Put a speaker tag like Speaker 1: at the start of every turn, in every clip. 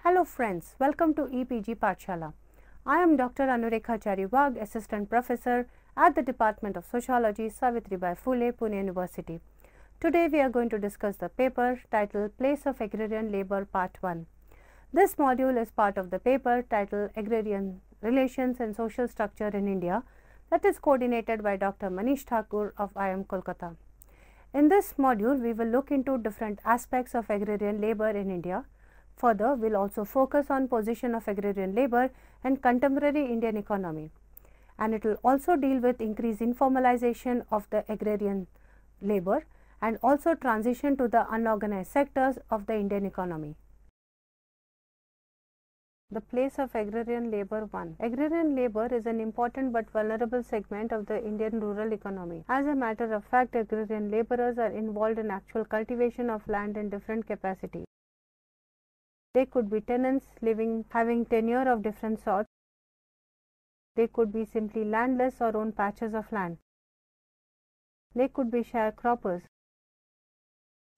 Speaker 1: Hello friends, welcome to EPG Pathshala. I am Dr. Anurekha Chariwag, Assistant Professor at the Department of Sociology, Savitribai Phule, Pune University. Today we are going to discuss the paper titled Place of Agrarian Labour Part 1. This module is part of the paper titled Agrarian Relations and Social Structure in India that is coordinated by Dr. Manish Thakur of IIM Kolkata. In this module, we will look into different aspects of agrarian labour in India. Further, we will also focus on position of agrarian labour and contemporary Indian economy. And it will also deal with increased informalization of the agrarian labour and also transition to the unorganized sectors of the Indian economy. The place of agrarian labour 1. Agrarian labour is an important but vulnerable segment of the Indian rural economy. As a matter of fact, agrarian labourers are involved in actual cultivation of land in different capacities. They could be tenants having tenure of different sorts. They could be simply landless or own patches of land. They could be sharecroppers.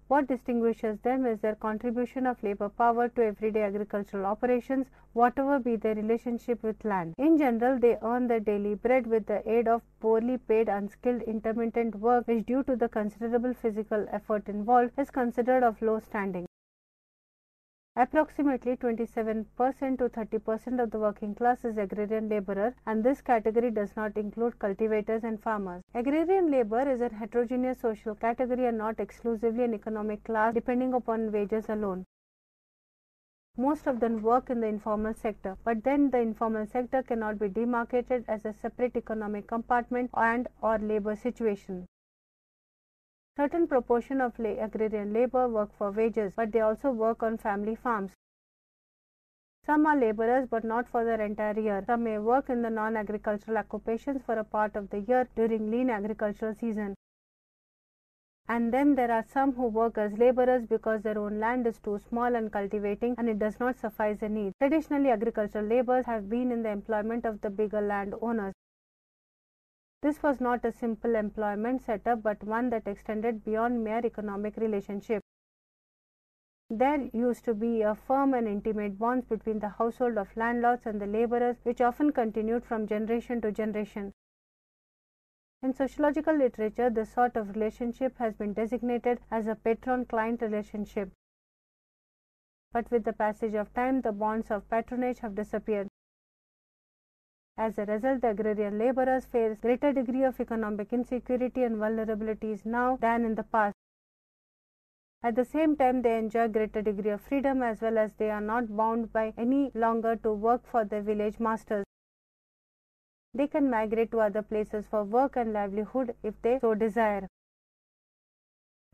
Speaker 1: What distinguishes them is their contribution of labour power to everyday agricultural operations, whatever be their relationship with land. In general, they earn their daily bread with the aid of poorly paid, unskilled, intermittent work, which due to the considerable physical effort involved is considered of low standing. Approximately 27% to 30% of the working class is agrarian labourer, and this category does not include cultivators and farmers. Agrarian labour is a heterogeneous social category and not exclusively an economic class depending upon wages alone. Most of them work in the informal sector, but then the informal sector cannot be demarcated as a separate economic compartment and/or labour situation. Certain proportion of agrarian labour work for wages, but they also work on family farms. Some are labourers but not for their entire year. Some may work in the non-agricultural occupations for a part of the year during lean agricultural season. And then there are some who work as labourers because their own land is too small and cultivating and it does not suffice their needs. Traditionally, agricultural labourers have been in the employment of the bigger land owners. This was not a simple employment setup but one that extended beyond mere economic relationship. There used to be a firm and intimate bonds between the household of landlords and the labourers, which often continued from generation to generation. In sociological literature, this sort of relationship has been designated as a patron-client relationship. But with the passage of time, the bonds of patronage have disappeared. As a result, the agrarian labourers face greater degree of economic insecurity and vulnerabilities now than in the past. At the same time, they enjoy greater degree of freedom as well as they are not bound by any longer to work for their village masters. They can migrate to other places for work and livelihood if they so desire.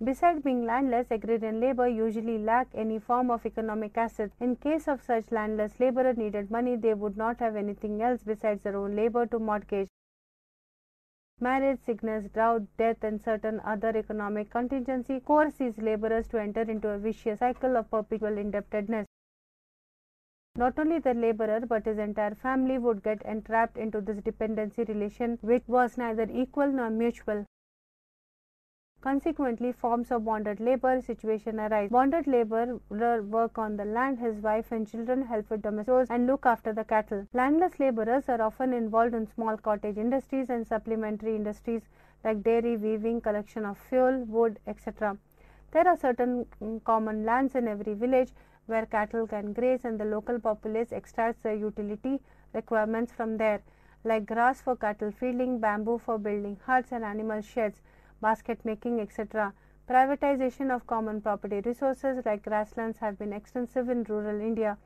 Speaker 1: Besides being landless, agrarian labour usually lack any form of economic asset. In case of such landless labourer needed money, they would not have anything else besides their own labour to mortgage. Marriage, sickness, drought, death and certain other economic contingency coerce these labourers to enter into a vicious cycle of perpetual indebtedness. Not only the labourer but his entire family would get entrapped into this dependency relation which was neither equal nor mutual. Consequently, forms of bonded labour situation arise. Bonded labourer work on the land, his wife and children help with domestic chores and look after the cattle. Landless labourers are often involved in small cottage industries and supplementary industries like dairy, weaving, collection of fuel, wood, etc. There are certain common lands in every village where cattle can graze and the local populace extracts their utility requirements from there, like grass for cattle feeding, bamboo for building huts and animal sheds, basket making, etc. Privatization of common property resources like grasslands have been extensive in rural India.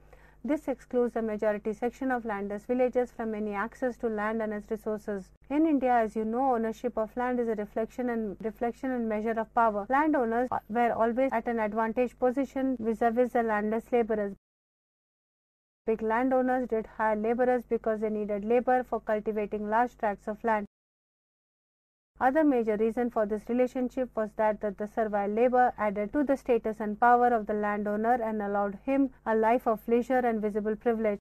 Speaker 1: This excludes the majority section of landless villages from any access to land and its resources. In India, as you know, ownership of land is a reflection and measure of power. Landowners were always at an advantage position vis-a-vis the landless labourers. Big landowners did hire labourers because they needed labour for cultivating large tracts of land. Other major reason for this relationship was that the servile labour added to the status and power of the landowner and allowed him a life of leisure and visible privilege.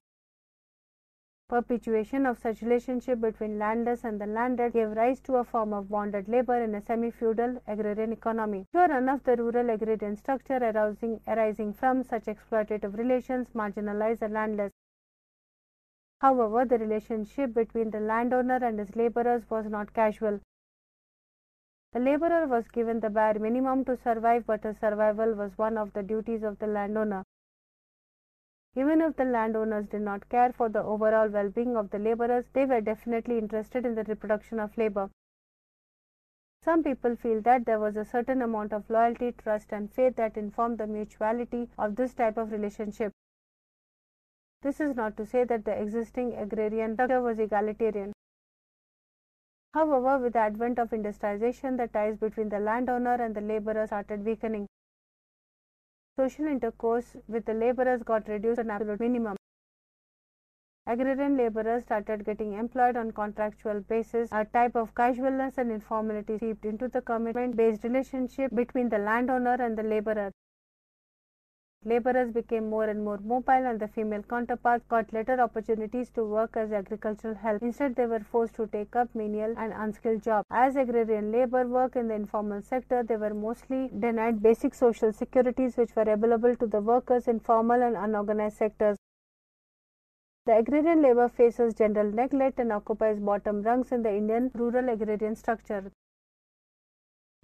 Speaker 1: Perpetuation of such relationship between landless and the landed gave rise to a form of bonded labor in a semi-feudal agrarian economy. Pure run of the rural agrarian structure arising from such exploitative relations marginalized the landless. However, the relationship between the landowner and his laborers was not casual. The laborer was given the bare minimum to survive, but his survival was one of the duties of the landowner. Even if the landowners did not care for the overall well-being of the laborers, they were definitely interested in the reproduction of labor. Some people feel that there was a certain amount of loyalty, trust, and faith that informed the mutuality of this type of relationship. This is not to say that the existing agrarian structure was egalitarian. However, with the advent of industrialization, the ties between the landowner and the laborer started weakening. Social intercourse with the laborers got reduced to an absolute minimum. Agrarian laborers started getting employed on contractual basis. A type of casualness and informality seeped into the commitment-based relationship between the landowner and the laborer. Laborers became more and more mobile, and the female counterparts got lesser opportunities to work as agricultural help. Instead, they were forced to take up menial and unskilled jobs. As agrarian labor worked in the informal sector, they were mostly denied basic social securities which were available to the workers in formal and unorganized sectors. The agrarian labor faces general neglect and occupies bottom rungs in the Indian rural agrarian structure.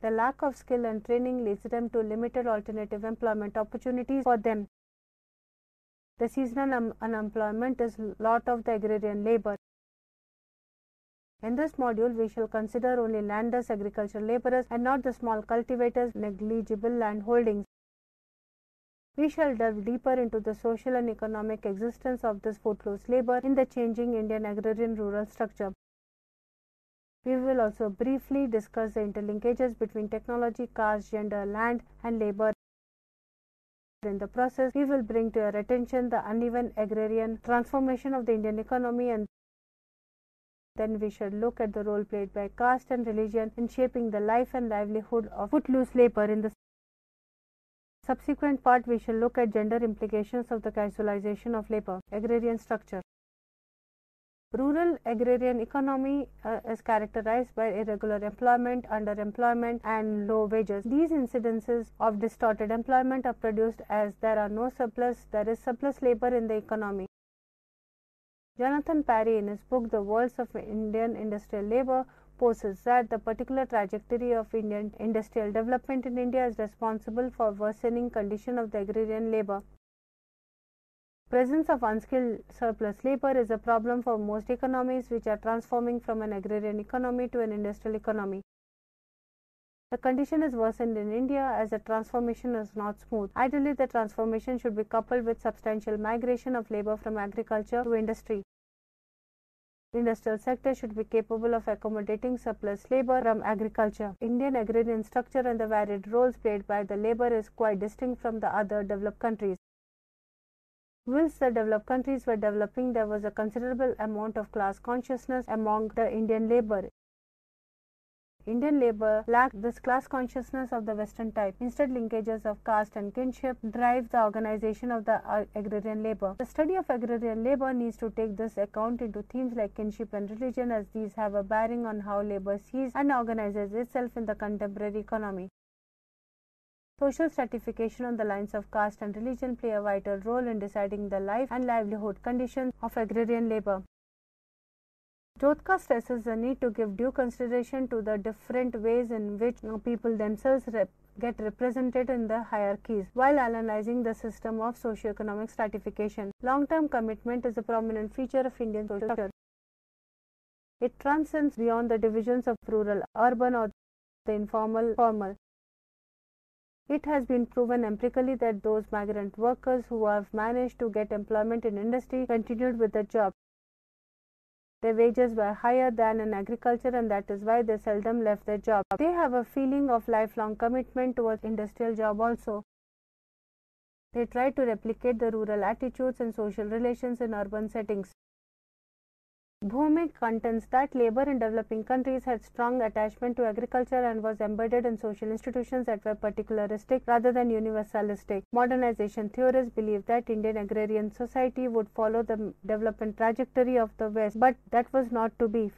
Speaker 1: The lack of skill and training leads them to limited alternative employment opportunities for them. The seasonal unemployment is a lot of the agrarian labor. In this module, we shall consider only landless agricultural laborers and not the small cultivators, negligible land holdings. We shall delve deeper into the social and economic existence of this footloose labor in the changing Indian agrarian rural structure. We will also briefly discuss the interlinkages between technology, caste, gender, land, and labor. In the process, we will bring to your attention the uneven agrarian transformation of the Indian economy, and then we shall look at the role played by caste and religion in shaping the life and livelihood of footloose labor. In the subsequent part, we shall look at gender implications of the casualization of labor. Agrarian structure. Rural agrarian economy is characterized by irregular employment, underemployment, and low wages. These incidences of distorted employment are produced as there is surplus labor in the economy. Jonathan Parry, in his book The Worlds of Indian Industrial Labor, posits that the particular trajectory of Indian industrial development in India is responsible for worsening condition of the agrarian labor. Presence of unskilled surplus labor is a problem for most economies which are transforming from an agrarian economy to an industrial economy. The condition is worsened in India as the transformation is not smooth. Ideally, the transformation should be coupled with substantial migration of labor from agriculture to industry. The industrial sector should be capable of accommodating surplus labor from agriculture. Indian agrarian structure and the varied roles played by the labor is quite distinct from the other developed countries. Whilst the developed countries were developing, there was a considerable amount of class consciousness among the Indian labor. Indian labor lacked this class consciousness of the Western type. Instead, linkages of caste and kinship drive the organization of the agrarian labor. The study of agrarian labor needs to take this account into themes like kinship and religion, as these have a bearing on how labor sees and organizes itself in the contemporary economy. Social stratification on the lines of caste and religion play a vital role in deciding the life and livelihood conditions of agrarian labor. Jyotka stresses the need to give due consideration to the different ways in which people themselves get represented in the hierarchies while analyzing the system of socio-economic stratification. Long-term commitment is a prominent feature of Indian social structure. It transcends beyond the divisions of rural, urban, or the informal, formal. It has been proven empirically that those migrant workers who have managed to get employment in industry continued with the job. Their wages were higher than in agriculture, and that is why they seldom left their job. They have a feeling of lifelong commitment towards industrial job also. They try to replicate the rural attitudes and social relations in urban settings. Bhumik contends that labor in developing countries had strong attachment to agriculture and was embedded in social institutions that were particularistic rather than universalistic. Modernization theorists believe that Indian agrarian society would follow the development trajectory of the West, but that was not to be.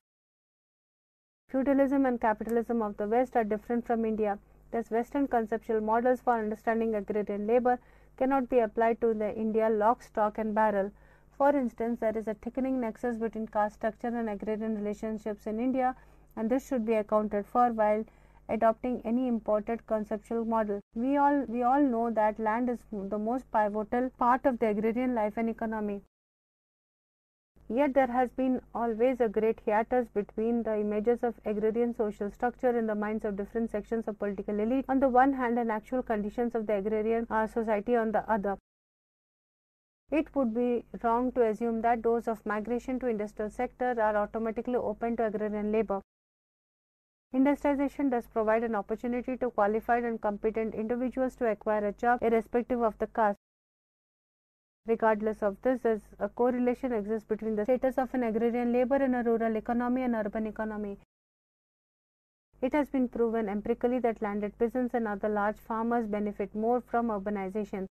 Speaker 1: Feudalism and capitalism of the West are different from India. Thus, Western conceptual models for understanding agrarian labor cannot be applied to the India lock, stock and barrel. For instance, there is a thickening nexus between caste structure and agrarian relationships in India, and this should be accounted for while adopting any imported conceptual model. We all know that land is the most pivotal part of the agrarian life and economy. Yet there has been always a great hiatus between the images of agrarian social structure in the minds of different sections of political elite on the one hand and actual conditions of the agrarian society on the other. It would be wrong to assume that those of migration to industrial sector are automatically open to agrarian labor. Industrialization does provide an opportunity to qualified and competent individuals to acquire a job irrespective of the caste. Regardless of this, a correlation exists between the status of an agrarian labor in a rural economy and urban economy. It has been proven empirically that landed peasants and other large farmers benefit more from urbanization.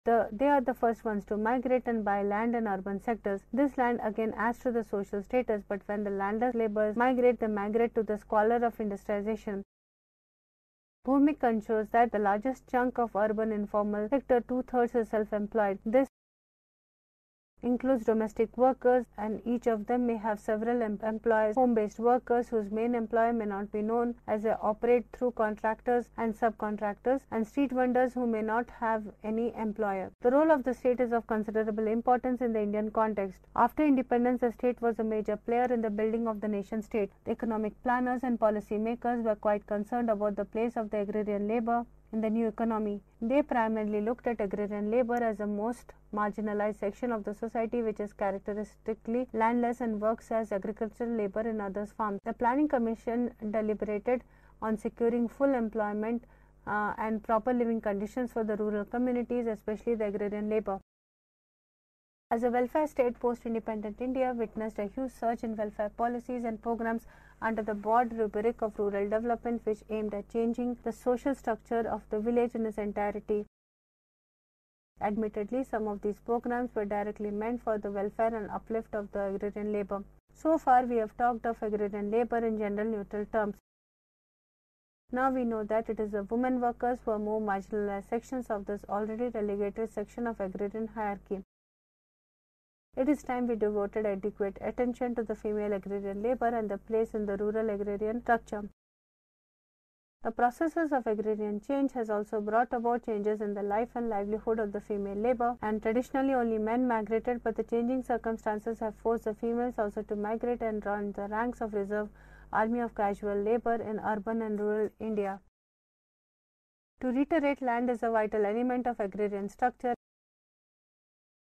Speaker 1: They are the first ones to migrate and buy land in urban sectors. This land again adds to the social status, but when the landless laborers migrate, they migrate to the squalor of industrialization. Bhumik ensures that the largest chunk of urban informal sector, 2/3, is self-employed. This includes domestic workers, and each of them may have several employees. Home-based workers whose main employer may not be known as they operate through contractors and subcontractors, and street vendors who may not have any employer. The role of the state is of considerable importance in the Indian context. After independence, the state was a major player in the building of the nation-state. The economic planners and policy makers were quite concerned about the place of the agrarian labor in the new economy. They primarily looked at agrarian labor as the most marginalized section of the society, which is characteristically landless and works as agricultural labor in others' farms. The Planning Commission deliberated on securing full employment and proper living conditions for the rural communities, especially the agrarian labor. As a welfare state, post-independent India witnessed a huge surge in welfare policies and programs under the broad rubric of rural development, which aimed at changing the social structure of the village in its entirety. Admittedly, some of these programs were directly meant for the welfare and uplift of the agrarian labor. So far, we have talked of agrarian labor in general neutral terms. Now we know that it is the women workers who are more marginalized sections of this already relegated section of agrarian hierarchy. It is time we devoted adequate attention to the female agrarian labor and their place in the rural agrarian structure. The processes of agrarian change has also brought about changes in the life and livelihood of the female labor, and traditionally only men migrated, but the changing circumstances have forced the females also to migrate and join the ranks of reserve army of casual labor in urban and rural India. To reiterate, land is a vital element of agrarian structure,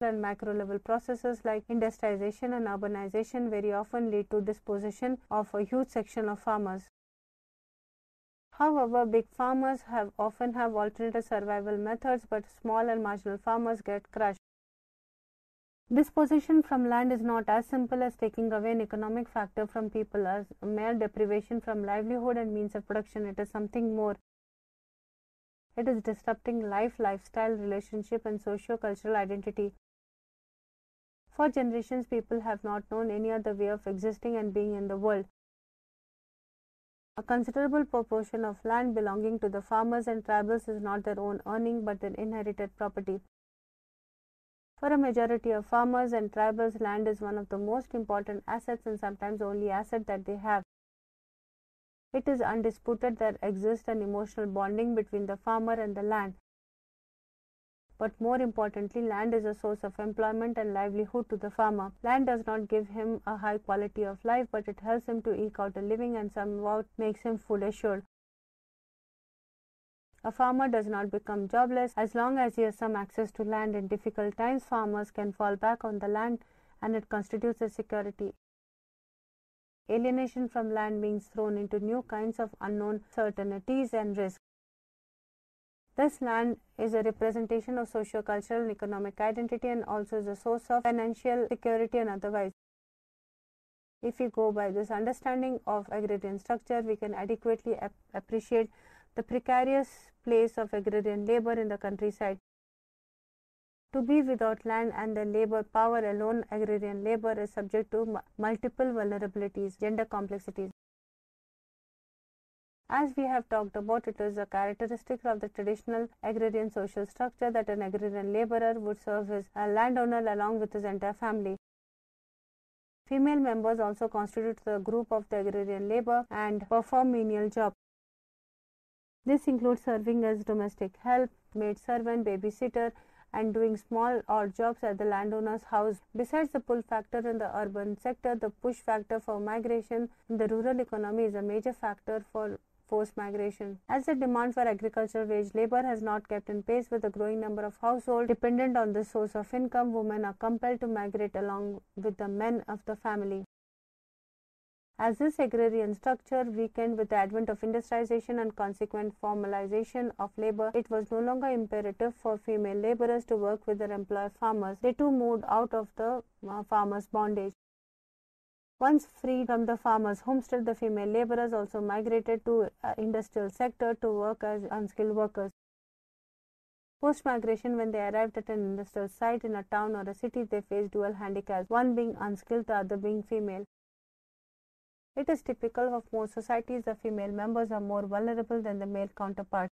Speaker 1: and macro level processes like industrialization and urbanization very often lead to dispossession of a huge section of farmers. However, big farmers often have alternative survival methods, but small and marginal farmers get crushed. Dispossession from land is not as simple as taking away an economic factor from people as mere deprivation from livelihood and means of production. It is something more. It is disrupting life, lifestyle, relationship, and socio-cultural identity. For generations, people have not known any other way of existing and being in the world. A considerable proportion of land belonging to the farmers and tribals is not their own earning but their inherited property. For a majority of farmers and tribals, land is one of the most important assets and sometimes only asset that they have. It is undisputed that exists an emotional bonding between the farmer and the land. But more importantly, land is a source of employment and livelihood to the farmer. Land does not give him a high quality of life, but it helps him to eke out a living and somewhat makes him food assured. A farmer does not become jobless as long as he has some access to land. In difficult times, farmers can fall back on the land and it constitutes a security. Alienation from land means thrown into new kinds of unknown certainties and risks. Thus, land is a representation of socio-cultural and economic identity and also is a source of financial security and otherwise. If we go by this understanding of agrarian structure, we can adequately appreciate the precarious place of agrarian labor in the countryside. To be without land and the labor power alone, agrarian labor is subject to multiple vulnerabilities, gender complexities. As we have talked about, it is a characteristic of the traditional agrarian social structure that an agrarian laborer would serve as a landowner along with his entire family. Female members also constitute the group of the agrarian labor and perform menial jobs. This includes serving as domestic help, maid servant, babysitter, and doing small odd jobs at the landowner's house. Besides the pull factor in the urban sector, the push factor for migration in the rural economy is a major factor for forced migration. As the demand for agricultural wage labor has not kept in pace with the growing number of households dependent on this source of income, women are compelled to migrate along with the men of the family. As this agrarian structure weakened with the advent of industrialization and consequent formalization of labor, it was no longer imperative for female laborers to work with their employer farmers. They too moved out of the farmers' bondage. Once freed from the farmers' homestead, the female laborers also migrated to industrial sector to work as unskilled workers. Post-migration, when they arrived at an industrial site in a town or a city, they faced dual handicaps, one being unskilled, the other being female. It is typical of most societies the female members are more vulnerable than the male counterparts.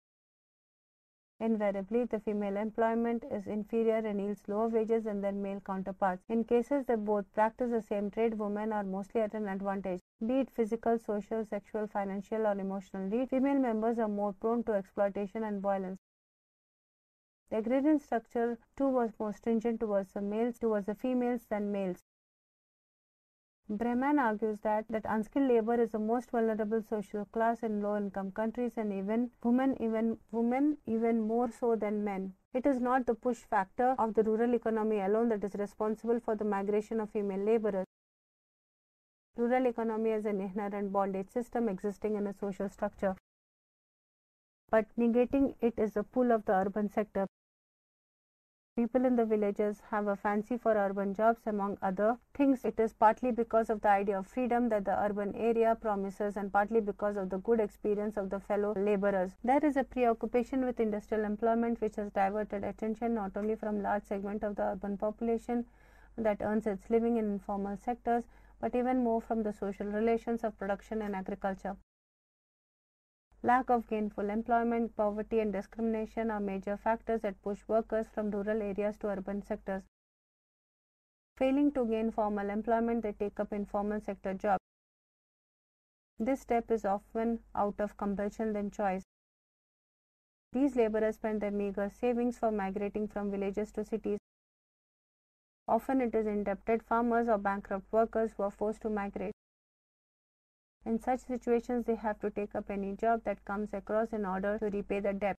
Speaker 1: Invariably, the female employment is inferior and yields lower wages than their male counterparts. In cases that both practice the same trade, women are mostly at an advantage. Be it physical, social, sexual, financial, or emotional need, female members are more prone to exploitation and violence. The agrarian structure too was more stringent towards the females than males. Breman argues that unskilled labor is the most vulnerable social class in low-income countries, and women even more so than men. It is not the push factor of the rural economy alone that is responsible for the migration of female laborers. Rural economy is an inherent bondage system existing in a social structure, but negating it is the pull of the urban sector. People in the villages have a fancy for urban jobs. Among other things, it is partly because of the idea of freedom that the urban area promises, and partly because of the good experience of the fellow laborers. There is a preoccupation with industrial employment which has diverted attention not only from large segment of the urban population that earns its living in informal sectors, but even more from the social relations of production and agriculture. Lack of gainful employment, poverty, and discrimination are major factors that push workers from rural areas to urban sectors. Failing to gain formal employment, they take up informal sector jobs. This step is often out of compulsion than choice. These laborers spend their meager savings for migrating from villages to cities. Often it is indebted farmers or bankrupt workers who are forced to migrate. In such situations, they have to take up any job that comes across in order to repay the debt.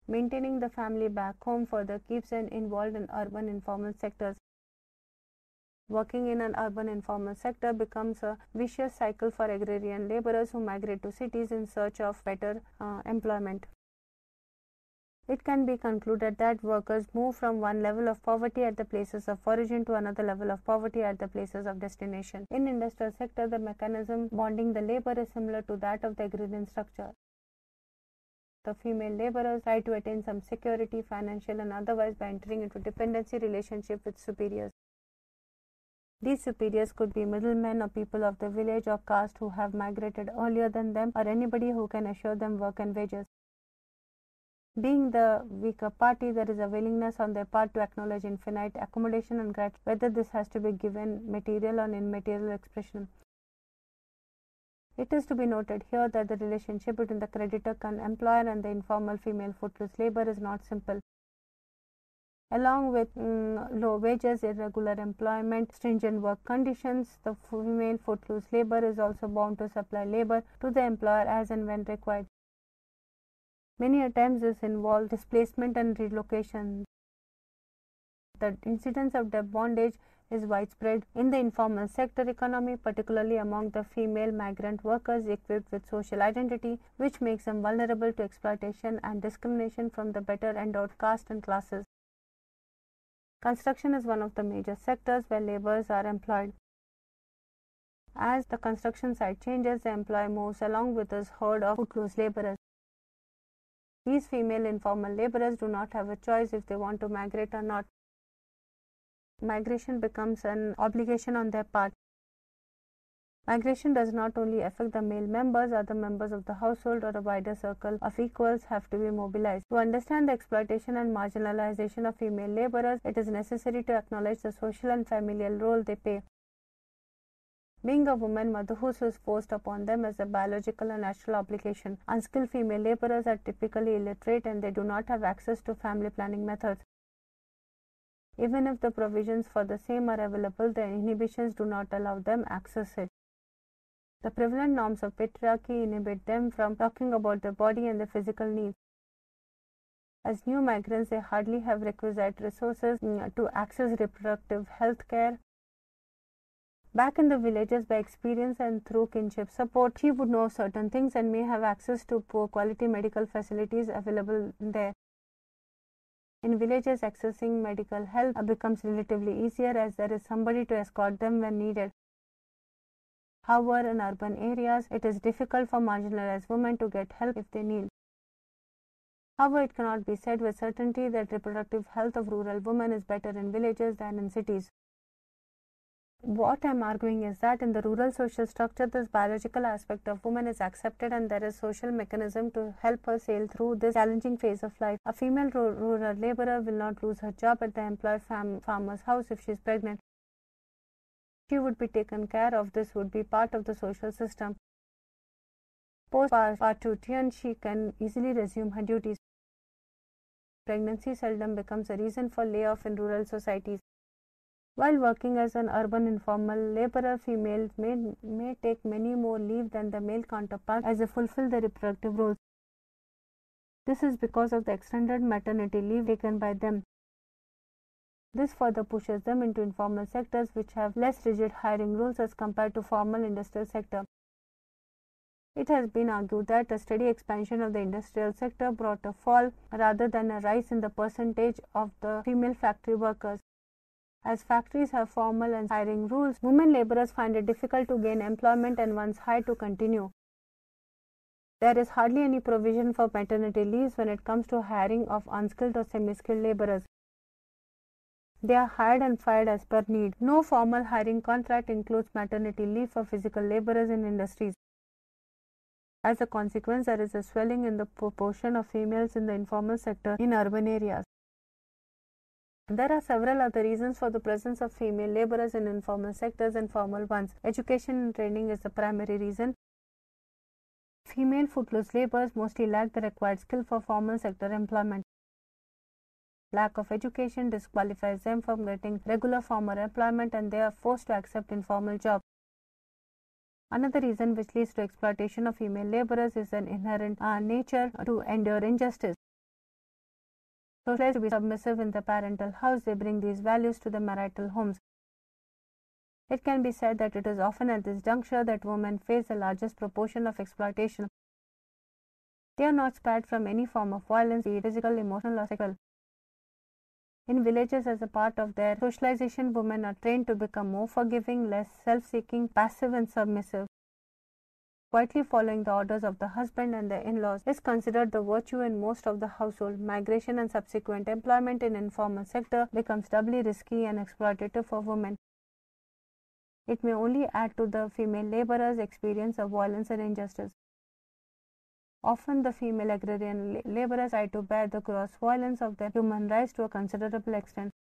Speaker 1: Maintaining the family back home further keeps them involved in urban informal sectors. Working in an urban informal sector becomes a vicious cycle for agrarian laborers who migrate to cities in search of better employment. It can be concluded that workers move from one level of poverty at the places of origin to another level of poverty at the places of destination. In industrial sector, the mechanism bonding the labor is similar to that of the agrarian structure. The female laborers try to attain some security, financial and otherwise, by entering into dependency relationship with superiors. These superiors could be middlemen or people of the village or caste who have migrated earlier than them, or anybody who can assure them work and wages. Being the weaker party, there is a willingness on their part to acknowledge infinite accommodation and gratitude, whether this has to be given material or immaterial expression. It is to be noted here that the relationship between the creditor employer and the informal female footloose labor is not simple. Along with low wages, irregular employment, stringent work conditions, the female footloose labor is also bound to supply labor to the employer as and when required. Many a times this involves displacement and relocation. The incidence of debt bondage is widespread in the informal sector economy, particularly among the female migrant workers equipped with social identity, which makes them vulnerable to exploitation and discrimination from the better endowed caste and classes. Construction is one of the major sectors where laborers are employed. As the construction site changes, the employee moves along with his herd of footloose laborers. These female informal laborers do not have a choice if they want to migrate or not. Migration becomes an obligation on their part. Migration does not only affect the male members, other members of the household or a wider circle of equals have to be mobilized. To understand the exploitation and marginalization of female laborers, it is necessary to acknowledge the social and familial role they play. Being a woman, motherhood is forced upon them as a biological and natural obligation. Unskilled female laborers are typically illiterate and they do not have access to family planning methods. Even if the provisions for the same are available, the inhibitions do not allow them access it. The prevalent norms of patriarchy inhibit them from talking about their body and their physical needs. As new migrants, they hardly have requisite resources to access reproductive health care. Back in the villages, by experience and through kinship support, she would know certain things and may have access to poor quality medical facilities available there. In villages, accessing medical help becomes relatively easier as there is somebody to escort them when needed. However, in urban areas, it is difficult for marginalized women to get help if they need. However, it cannot be said with certainty that reproductive health of rural women is better in villages than in cities. What I am arguing is that in the rural social structure, this biological aspect of woman is accepted and there is social mechanism to help her sail through this challenging phase of life. A female rural laborer will not lose her job at the employed farmer's house if she is pregnant. She would be taken care of. This would be part of the social system. Post-parturition, she can easily resume her duties. Pregnancy seldom becomes a reason for layoff in rural societies. While working as an urban informal laborer, females may take many more leave than the male counterparts as they fulfill their reproductive roles. This is because of the extended maternity leave taken by them. This further pushes them into informal sectors which have less rigid hiring rules as compared to formal industrial sector. It has been argued that a steady expansion of the industrial sector brought a fall rather than a rise in the percentage of the female factory workers. As factories have formal and hiring rules, women laborers find it difficult to gain employment and once hired to continue. There is hardly any provision for maternity leaves when it comes to hiring of unskilled or semi-skilled laborers. They are hired and fired as per need. No formal hiring contract includes maternity leave for physical laborers in industries. As a consequence, there is a swelling in the proportion of females in the informal sector in urban areas. There are several other reasons for the presence of female laborers in informal sectors and formal ones. Education and training is the primary reason. Female footloose laborers mostly lack the required skill for formal sector employment. Lack of education disqualifies them from getting regular formal employment and they are forced to accept informal jobs. Another reason which leads to exploitation of female laborers is an inherent nature to endure injustice. Socialized to be submissive in the parental house, they bring these values to the marital homes. It can be said that it is often at this juncture that women face the largest proportion of exploitation. They are not spared from any form of violence, be it physical, emotional, or sexual. In villages, as a part of their socialization, women are trained to become more forgiving, less self-seeking, passive and submissive. Quietly following the orders of the husband and the in-laws is considered the virtue in most of the household. Migration and subsequent employment in informal sector becomes doubly risky and exploitative for women. It may only add to the female laborers' experience of violence and injustice. Often the female agrarian laborers try to bear the gross violence of their human rights to a considerable extent.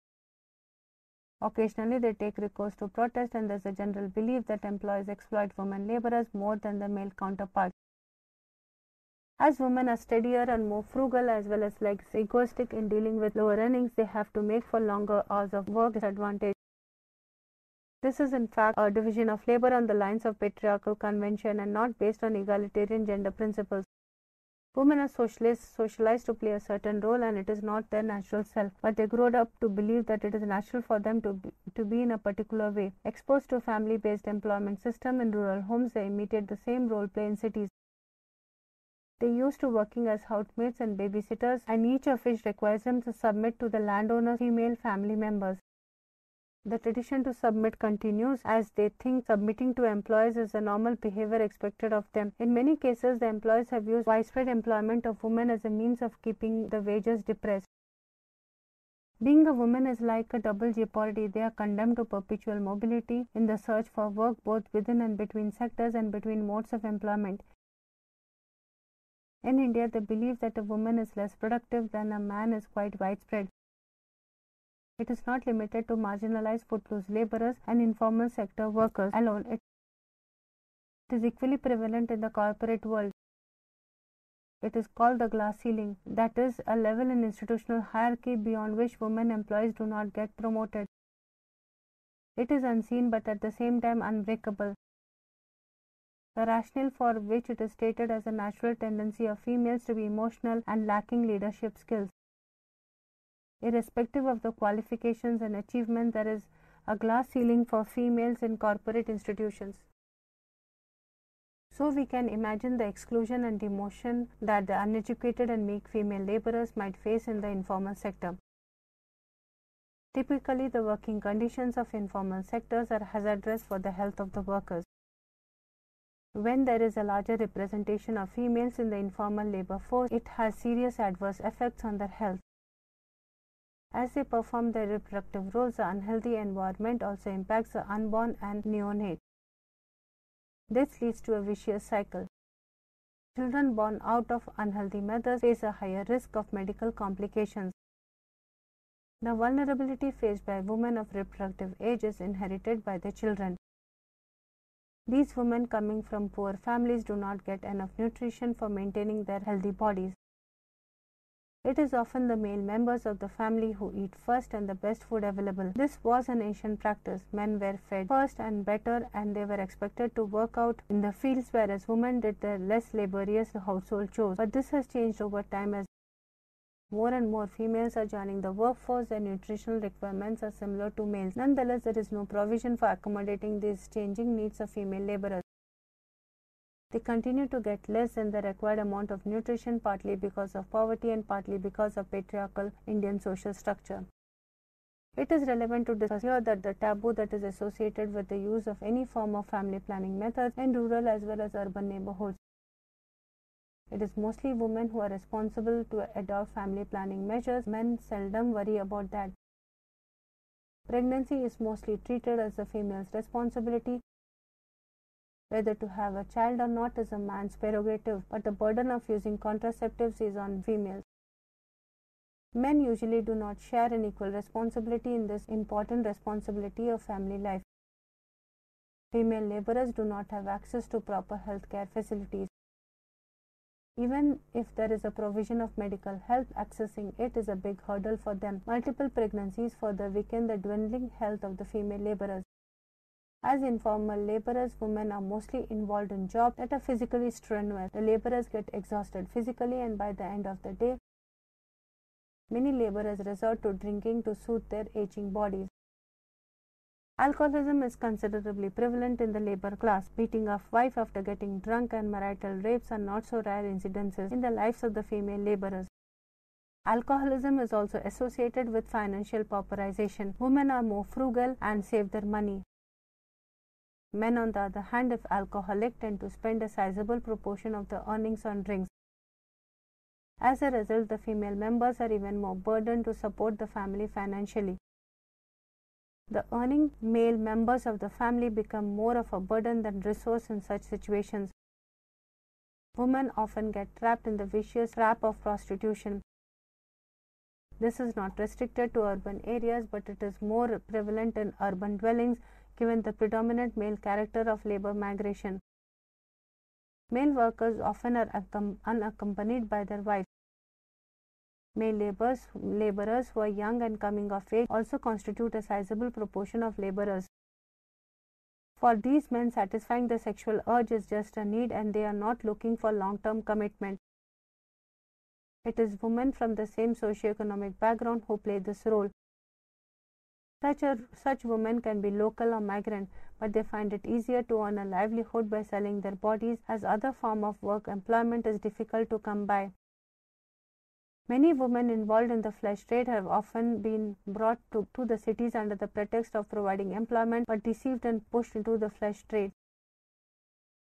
Speaker 1: Occasionally they take recourse to protest and there is a general belief that employers exploit women laborers more than the male counterparts. As women are steadier and more frugal as well as less egoistic in dealing with lower earnings they have to make for longer hours of work disadvantage. This is in fact a division of labor on the lines of patriarchal convention and not based on egalitarian gender principles. Women are socialized to play a certain role and it is not their natural self, but they grow up to believe that it is natural for them to be in a particular way. Exposed to a family-based employment system in rural homes, they imitate the same role play in cities. They are used to working as housemates and babysitters, and each of which requires them to submit to the landowner's female family members. The tradition to submit continues as they think submitting to employers is a normal behavior expected of them. In many cases, the employers have used widespread employment of women as a means of keeping the wages depressed. Being a woman is like a double jeopardy. They are condemned to perpetual mobility in the search for work both within and between sectors and between modes of employment. In India, the belief that a woman is less productive than a man is quite widespread. It is not limited to marginalized footloose laborers and informal sector workers alone. It is equally prevalent in the corporate world. It is called the glass ceiling, that is, a level in institutional hierarchy beyond which women employees do not get promoted. It is unseen but at the same time unbreakable. The rationale for which it is stated as a natural tendency of females to be emotional and lacking leadership skills. Irrespective of the qualifications and achievements, there is a glass ceiling for females in corporate institutions. So we can imagine the exclusion and demotion that the uneducated and meek female laborers might face in the informal sector. Typically, the working conditions of informal sectors are hazardous for the health of the workers. When there is a larger representation of females in the informal labor force, it has serious adverse effects on their health. As they perform their reproductive roles, the unhealthy environment also impacts the unborn and neonate. This leads to a vicious cycle. Children born out of unhealthy mothers face a higher risk of medical complications. The vulnerability faced by women of reproductive age is inherited by the children. These women coming from poor families do not get enough nutrition for maintaining their healthy bodies. It is often the male members of the family who eat first and the best food available. This was an ancient practice. Men were fed first and better, and they were expected to work out in the fields, whereas women did the less laborious household chores. But this has changed over time as more and more females are joining the workforce. Their nutritional requirements are similar to males. Nonetheless, there is no provision for accommodating these changing needs of female laborers. They continue to get less than the required amount of nutrition, partly because of poverty and partly because of patriarchal Indian social structure. It is relevant to discuss here that the taboo that is associated with the use of any form of family planning methods in rural as well as urban neighborhoods. It is mostly women who are responsible to adopt family planning measures. Men seldom worry about that. Pregnancy is mostly treated as the female's responsibility. Whether to have a child or not is a man's prerogative, but the burden of using contraceptives is on females. Men usually do not share an equal responsibility in this important responsibility of family life. Female laborers do not have access to proper health care facilities. Even if there is a provision of medical help, accessing it is a big hurdle for them. Multiple pregnancies further weaken the dwindling health of the female laborers. As informal laborers, women are mostly involved in jobs that are physically strenuous. The laborers get exhausted physically, and by the end of the day, many laborers resort to drinking to soothe their aging bodies. Alcoholism is considerably prevalent in the labor class. Beating a wife after getting drunk and marital rapes are not so rare incidences in the lives of the female laborers. Alcoholism is also associated with financial pauperization. Women are more frugal and save their money. Men, on the other hand, if alcoholic, tend to spend a sizable proportion of the earnings on drinks. As a result, the female members are even more burdened to support the family financially. The earning male members of the family become more of a burden than resource in such situations. Women often get trapped in the vicious trap of prostitution. This is not restricted to urban areas, but it is more prevalent in urban dwellings, given the predominant male character of labor migration. Male workers often are unaccompanied by their wives. Male laborers who are young and coming of age also constitute a sizable proportion of laborers. For these men, satisfying the sexual urge is just a need, and they are not looking for long-term commitment. It is women from the same socioeconomic background who play this role. Such women can be local or migrant, but they find it easier to earn a livelihood by selling their bodies, as other form of work employment is difficult to come by. Many women involved in the flesh trade have often been brought to the cities under the pretext of providing employment, but deceived and pushed into the flesh trade.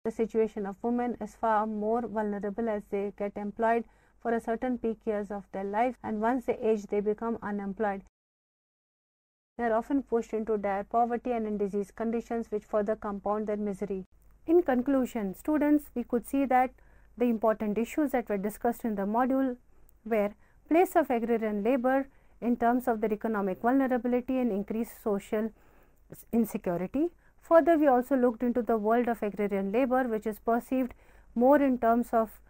Speaker 1: The situation of women is far more vulnerable as they get employed for a certain peak years of their life, and once they age, they become unemployed. They are often pushed into dire poverty and in disease conditions which further compound their misery. In conclusion, students, we could see that the important issues that were discussed in the module were place of agrarian labor in terms of their economic vulnerability and increased social insecurity. Further, we also looked into the world of agrarian labor, which is perceived more in terms of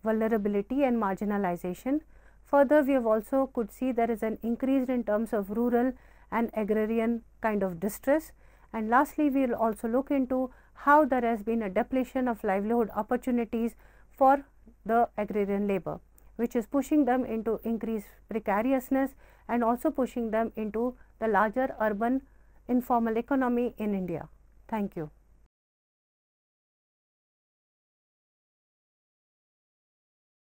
Speaker 1: vulnerability and marginalization. Further, we have also could see there is an increase in terms of rural and agrarian kind of distress. And lastly, we will also look into how there has been a depletion of livelihood opportunities for the agrarian labor, which is pushing them into increased precariousness and also pushing them into the larger urban informal economy in India. Thank you.